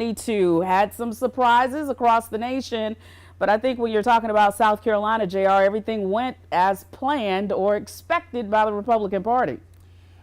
2022 had some surprises across the nation, but I think when you're talking about South Carolina, JR, everything went as planned or expected by the Republican Party.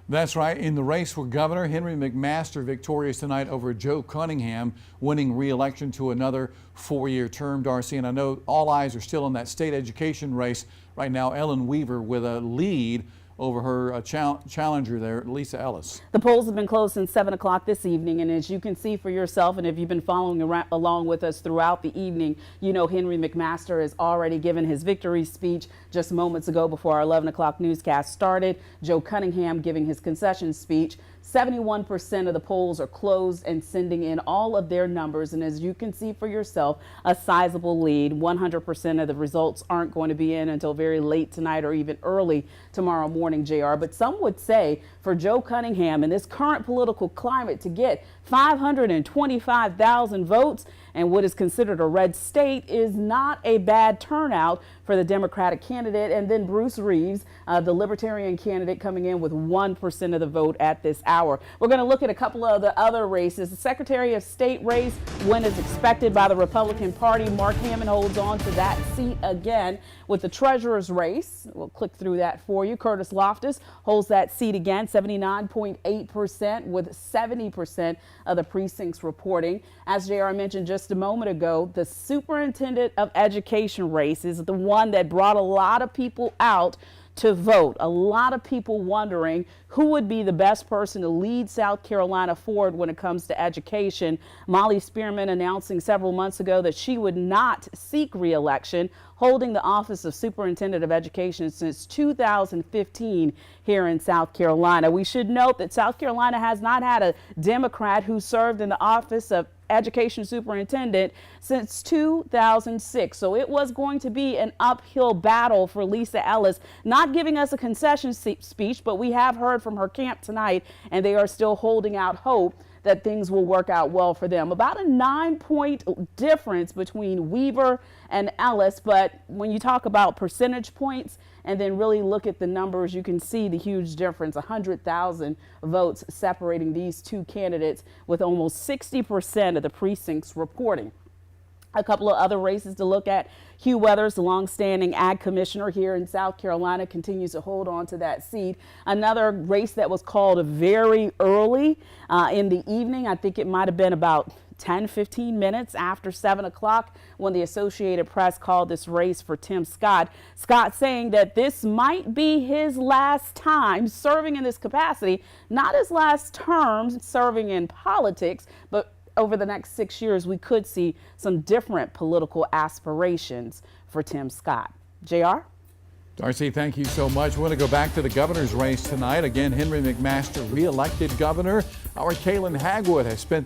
That's right. In the race for governor, Henry McMaster victorious tonight over Joe Cunningham, winning re-election to another 4-year term, Darcy. And I know all eyes are still on that state education race right now. Ellen Weaver with a lead over her challenger there, Lisa Ellis. The polls have been closed since 7 o'clock this evening, and as you can see for yourself, and if you've been following along with us throughout the evening, you know Henry McMaster has already given his victory speech just moments ago before our 11 o'clock newscast started. Joe Cunningham giving his concession speech. 71% of the polls are closed and sending in all of their numbers, and as you can see for yourself, a sizable lead. 100% of the results aren't going to be in until very late tonight or even early tomorrow morning, JR. But some would say for Joe Cunningham in this current political climate to get 525,000 votes and what is considered a red state is not a bad turnout for the Democratic candidate. And then Bruce Reeves, the Libertarian candidate, coming in with 1% of the vote at this hour. We're going to look at a couple of the other races. The Secretary of State race win as expected by the Republican Party. Mark Hammond holds on to that seat again. With the Treasurer's race, we'll click through that for you. Curtis Loftus holds that seat again, 79.8% with 70% of the precincts reporting. As JR mentioned just a moment ago, the Superintendent of Education race is the one that brought a lot of people out to vote. A lot of people wondering who would be the best person to lead South Carolina forward when it comes to education. Molly Spearman announcing several months ago that she would not seek re-election, holding the office of Superintendent of Education since 2015 here in South Carolina. We should note that South Carolina has not had a Democrat who served in the office of Education Superintendent since 2006. So it was going to be an uphill battle for Lisa Ellis, not giving us a concession speech, but we have heard from her camp tonight, and they are still holding out hope that things will work out well for them. About a 9-point difference between Weaver and Ellis, but when you talk about percentage points and then really look at the numbers, you can see the huge difference. 100,000 votes separating these two candidates, with almost 60% of the precincts reporting. A couple of other races to look at. Hugh Weathers, the longstanding ag commissioner here in South Carolina, continues to hold on to that seat. Another race that was called very early in the evening. I think it might have been about 10-15 minutes after 7 o'clock when the Associated Press called this race for Tim Scott. Scott saying that this might be his last time serving in this capacity, not his last term serving in politics, but over the next 6 years, we could see some different political aspirations for Tim Scott. JR? Darcy, thank you so much. We want to go back to the governor's race tonight. Again, Henry McMaster, re-elected governor. Our Kaylin Hagwood has spent the